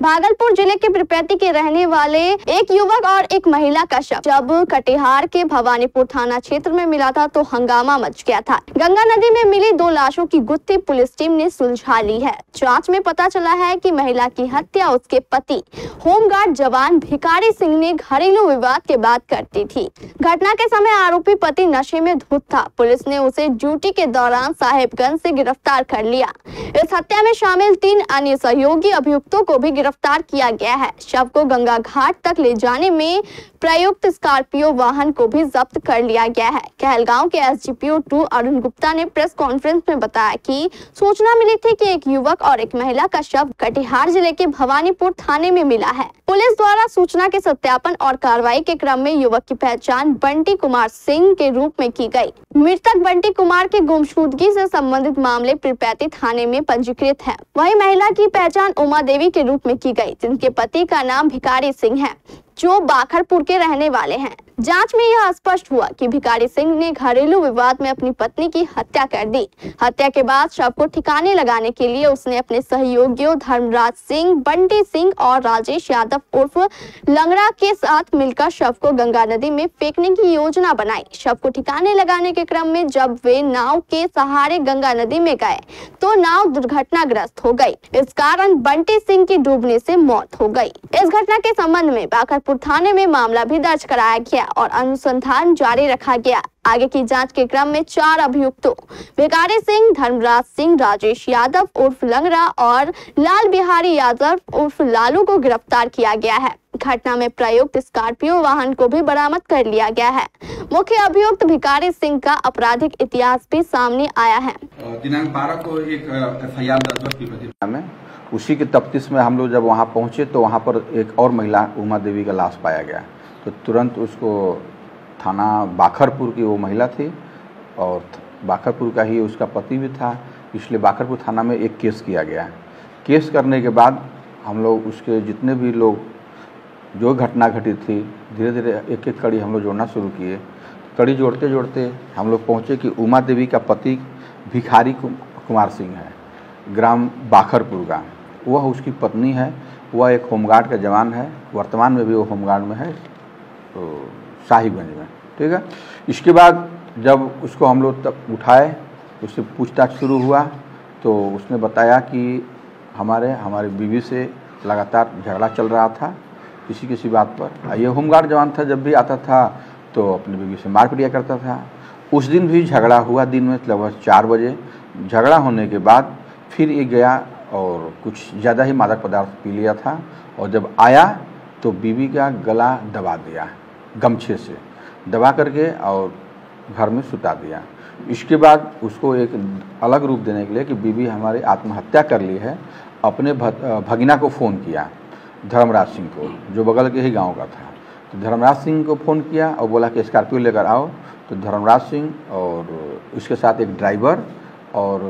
भागलपुर जिले के पिरपैती के रहने वाले एक युवक और एक महिला का शव जब कटिहार के भवानीपुर थाना क्षेत्र में मिला था तो हंगामा मच गया था। गंगा नदी में मिली 2 लाशों की गुत्थी पुलिस टीम ने सुलझा ली है। जांच में पता चला है कि महिला की हत्या उसके पति होमगार्ड जवान भिखारी सिंह ने घरेलू विवाद के बाद करती थी। घटना के समय आरोपी पति नशे में धुत था। पुलिस ने उसे ड्यूटी के दौरान साहेबगंज से गिरफ्तार कर लिया। इस हत्या में शामिल 3 अन्य सहयोगी अभियुक्तों को भी गिरफ्तार किया गया है। शव को गंगा घाट तक ले जाने में प्रयुक्त स्कॉर्पियो वाहन को भी जब्त कर लिया गया है। कहलगांव के एसडीपीओ 2 अरुण गुप्ता ने प्रेस कॉन्फ्रेंस में बताया कि सूचना मिली थी कि एक युवक और एक महिला का शव कटिहार जिले के भवानीपुर थाने में मिला है। पुलिस द्वारा सूचना के सत्यापन और कार्रवाई के क्रम में युवक की पहचान बंटी कुमार सिंह के रूप में की गई। मृतक बंटी कुमार के गुमशुदगी से संबंधित मामले पिरपैती थाने में पंजीकृत है। वहीं महिला की पहचान उमा देवी के रूप में की गई, जिनके पति का नाम भिखारी सिंह है, जो बाखरपुर के रहने वाले हैं। जांच में यह स्पष्ट हुआ कि भिखारी सिंह ने घरेलू विवाद में अपनी पत्नी की हत्या कर दी। हत्या के बाद शव को ठिकाने लगाने के लिए उसने अपने सहयोगियों धर्मराज सिंह, बंटी सिंह और राजेश यादव उर्फ लंगड़ा के साथ मिलकर शव को गंगा नदी में फेंकने की योजना बनाई। शव को ठिकाने लगाने के क्रम में जब वे नाव के सहारे गंगा नदी में गए तो नाव दुर्घटनाग्रस्त हो गई। इस कारण बंटी सिंह की डूबने से मौत हो गई। इस घटना के संबंध में बाखरपुर थाने में मामला भी दर्ज कराया गया और अनुसंधान जारी रखा गया। आगे की जांच के क्रम में 4 अभियुक्तों भिखारी सिंह, धर्मराज सिंह, राजेश यादव उर्फ लंगड़ा और लाल बिहारी यादव उर्फ लालू को गिरफ्तार किया गया है। घटना में प्रयुक्त स्कॉर्पियो वाहन को भी बरामद कर लिया गया है। मुख्य अभियुक्त भिखारी सिंह का आपराधिक इतिहास भी सामने आया है। दिनांक 12 को एक एफआईआर दर्ज की उसी के तफ्तीश में हम लोग जब वहाँ पहुँचे तो वहाँ पर एक और महिला उमा देवी का लाश पाया गया, तो तुरंत उसको थाना बाखरपुर की वो महिला थी और बाखरपुर का ही उसका पति भी था, इसलिए बाखरपुर थाना में एक केस किया गया। केस करने के बाद हम लोग उसके जितने भी लोग जो घटना घटित थी धीरे धीरे एक एक कड़ी हम लोग जोड़ना शुरू किए। कड़ी जोड़ते जोड़ते हम लोग पहुँचे कि उमा देवी का पति भिखारी कुमार सिंह है, ग्राम बाखरपुर का। वह उसकी पत्नी है, वह एक होमगार्ड का जवान है, वर्तमान में भी वो होमगार्ड में है तो साहिबगंज में, ठीक है। इसके बाद जब उसको हम लोग तक उठाए, उससे पूछताछ शुरू हुआ तो उसने बताया कि हमारे बीवी से लगातार झगड़ा चल रहा था किसी बात पर। ये होमगार्ड जवान था, जब भी आता था तो अपनी बीवी से मार पिटिया करता था। उस दिन भी झगड़ा हुआ, दिन में लगभग 4 बजे। झगड़ा होने के बाद फिर ये गया और कुछ ज़्यादा ही मादक पदार्थ पी लिया था और जब आया तो बीवी का गला दबा दिया, गमछे से दबा करके और घर में सुता दिया। इसके बाद उसको एक अलग रूप देने के लिए कि बीवी हमारी आत्महत्या कर ली है, अपने भगिना को फ़ोन किया, धर्मराज सिंह को, जो बगल के ही गांव का था। तो धर्मराज सिंह को फ़ोन किया और बोला कि स्कॉर्पियो लेकर आओ। तो धर्मराज सिंह और उसके साथ एक ड्राइवर और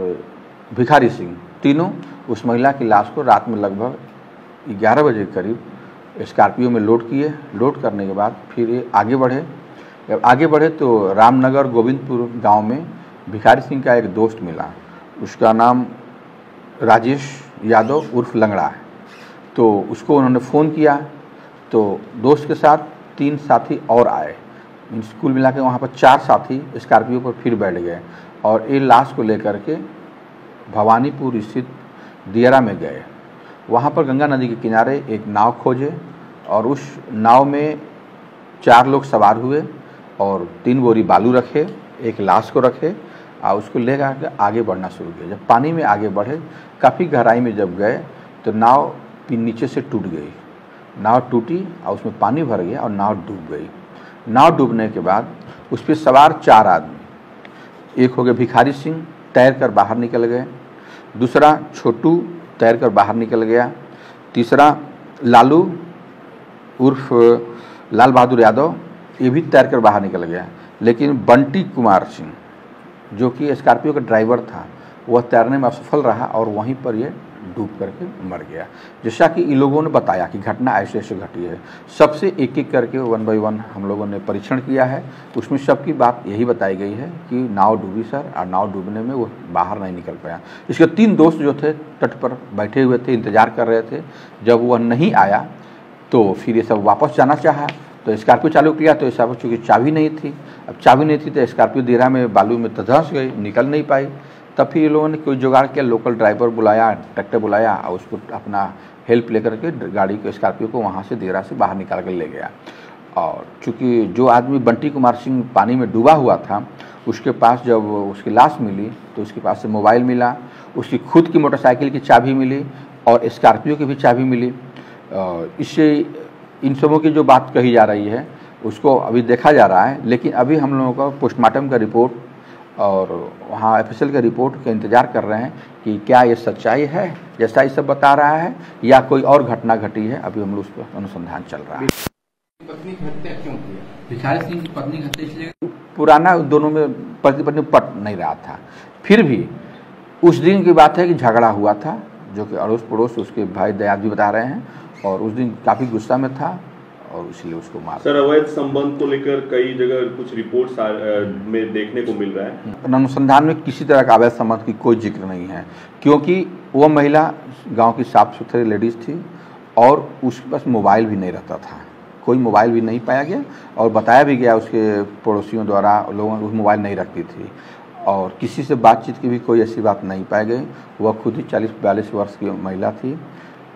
भिखारी सिंह, तीनों उस महिला की लाश को रात में लगभग 11 बजे के करीब स्कॉर्पियो में लोड किए। लोड करने के बाद फिर ये आगे बढ़े। जब आगे बढ़े तो रामनगर गोविंदपुर गांव में भिखारी सिंह का एक दोस्त मिला, उसका नाम राजेश यादव उर्फ लंगड़ा है। तो उसको उन्होंने फ़ोन किया तो दोस्त के साथ 3 साथी और आए। स्कूल मिला के वहाँ पर 4 साथी स्कॉर्पियो पर फिर बैठ गए और ये लाश को लेकर के भवानीपुर स्थित दियरा में गए। वहाँ पर गंगा नदी के किनारे एक नाव खोजे और उस नाव में 4 लोग सवार हुए और 3 बोरी बालू रखे, एक लाश को रखे और उसको ले कर आगे बढ़ना शुरू किया। जब पानी में आगे बढ़े, काफ़ी गहराई में जब गए तो नाव नीचे से टूट गई। नाव टूटी और उसमें पानी भर गया और नाव डूब गई। नाव डूबने के बाद उस पर सवार 4 आदमी, एक हो गए भिखारी सिंह, तैर कर बाहर निकल गए। दूसरा छोटू तैर कर बाहर निकल गया। तीसरा लालू उर्फ लाल बहादुर यादव, ये भी तैर कर बाहर निकल गया। लेकिन बंटी कुमार सिंह जो कि स्कॉर्पियो का ड्राइवर था, वह तैरने में असफल रहा और वहीं पर ये डूब करके मर गया। जैसा कि इन लोगों ने बताया कि घटना ऐसे ऐसे घटी है, सबसे एक एक करके 1 बाय 1 हम लोगों ने परीक्षण किया है। उसमें सबकी बात यही बताई गई है कि नाव डूबी सर, और नाव डूबने में वो बाहर नहीं निकल पाया। इसके 3 दोस्त जो थे तट पर बैठे हुए थे, इंतजार कर रहे थे। जब वह नहीं आया तो फिर ये सब वापस जाना चाहा, तो स्कॉर्पियो चालू किया, तो ऐसा चूँकि चाबी नहीं थी। अब चाबी नहीं थी तो स्कॉर्पियो देरा में बालू में धंस गई, निकल नहीं पाई। तब फिर ये लोगों ने कोई जुगाड़ किया, लोकल ड्राइवर बुलाया, ट्रैक्टर बुलाया और उसको अपना हेल्प लेकर के गाड़ी को, स्कॉर्पियो को वहाँ से देरा से बाहर निकाल कर ले गया। और चूँकि जो आदमी बंटी कुमार सिंह पानी में डूबा हुआ था, उसके पास जब उसकी लाश मिली तो उसके पास से मोबाइल मिला, उसकी खुद की मोटरसाइकिल की चाबी मिली और स्कॉर्पियो की भी चाबी मिली। इससे इन सबों की जो बात कही जा रही है उसको अभी देखा जा रहा है, लेकिन अभी हम लोगों का पोस्टमार्टम का रिपोर्ट और वहाँ एफएसएल का रिपोर्ट का इंतज़ार कर रहे हैं कि क्या ये सच्चाई है जैसा ये सब बता रहा है या कोई और घटना घटी है। अभी हम लोग उस पर अनुसंधान चल रहा है। पत्नी की हत्या क्यों की? भिखारी सिंह की पत्नी की हत्या इसलिए पुराना दोनों में पति पत्नी पट नहीं रहा था। फिर भी उस दिन की बात है कि झगड़ा हुआ था, जो कि अड़ोस पड़ोस उसके भाई दयाद भी बता रहे हैं, और उस दिन काफ़ी गुस्सा में था और इसलिए उसको मार। सर, अवैध संबंध को लेकर कई जगह कुछ रिपोर्ट्स में देखने को मिल रहा है। अनुसंधान में किसी तरह का अवैध संबंध की कोई जिक्र नहीं है, क्योंकि वो महिला गांव की साफ सुथरी लेडीज़ थी और उसके पास मोबाइल भी नहीं रहता था, कोई मोबाइल भी नहीं पाया गया और बताया भी गया उसके पड़ोसियों द्वारा, लोगों उस मोबाइल नहीं रखती थी और किसी से बातचीत की भी कोई ऐसी बात नहीं पाई गई। वह खुद ही 40-42 वर्ष की महिला थी।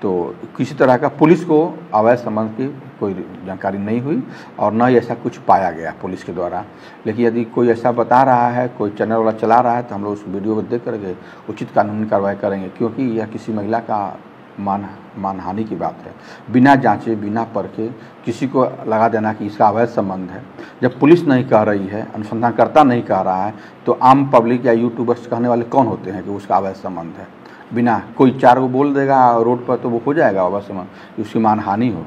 तो किसी तरह का पुलिस को अवैध संबंध की कोई जानकारी नहीं हुई और न ही ऐसा कुछ पाया गया पुलिस के द्वारा। लेकिन यदि कोई ऐसा बता रहा है, कोई चैनल वाला चला रहा है, तो हम लोग उस वीडियो को देख करके उचित कानूनी कार्रवाई करेंगे, क्योंकि यह किसी महिला का मानहानि की बात है। बिना जांचे, बिना परखे किसी को लगा देना कि इसका अवैध संबंध है। जब पुलिस नहीं कह रही है, अनुसंधानकर्ता नहीं कह रहा है, तो आम पब्लिक या यूट्यूबर्स कहने वाले कौन होते हैं कि उसका अवैध संबंध है? बिना कोई 4 को बोल देगा रोड पर तो वो हो जाएगा अवैध संबंध, उसकी मानहानि हो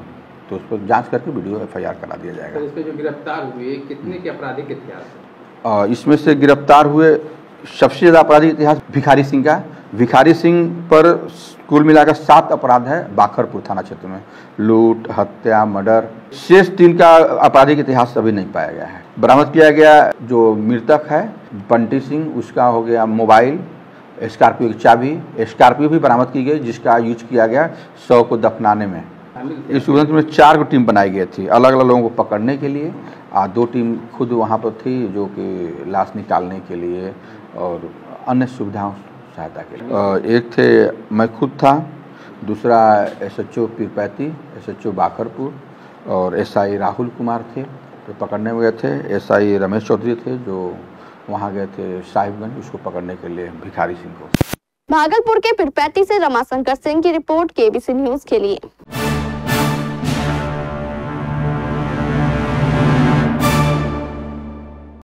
तो उस पर जांच करके वीडियो FIR करा दिया जाएगा। तो इसके जो गिरफ्तार हुए कितने के आपराधिक इतिहास है? इसमें से गिरफ्तार हुए सबसे ज़्यादा आपराधिक इतिहास भिखारी सिंह का। भिखारी सिंह पर कुल मिलाकर 7 अपराध है बाखरपुर थाना क्षेत्र में, लूट, हत्या, मर्डर। शेष 3 का आपराधिक इतिहास अभी नहीं पाया गया है। बरामद किया गया जो मृतक है बंटी सिंह, उसका हो गया मोबाइल, स्कॉर्पियो की चाबी, स्कॉर्पियो भी बरामद की गई जिसका यूज किया गया शव को दफनाने में। इस उड़न में 4 को टीम बनाई गई थी अलग अलग लोगों को पकड़ने के लिए, और 2 टीम खुद वहाँ पर थी जो कि लाश निकालने के लिए और अन्य सुविधाओं सहायता के लिए। एक थे मैं खुद था, दूसरा SHO पीरपैती, SHO बाखरपुर और SI राहुल कुमार थे तो पकड़ने में गए थे। SI रमेश चौधरी थे जो वहाँ गए थे साहिबगंज उसको पकड़ने के लिए भिखारी सिंह को। भागलपुर के पीरपैती से रमाशंकर सिंह की रिपोर्ट KBC न्यूज के लिए।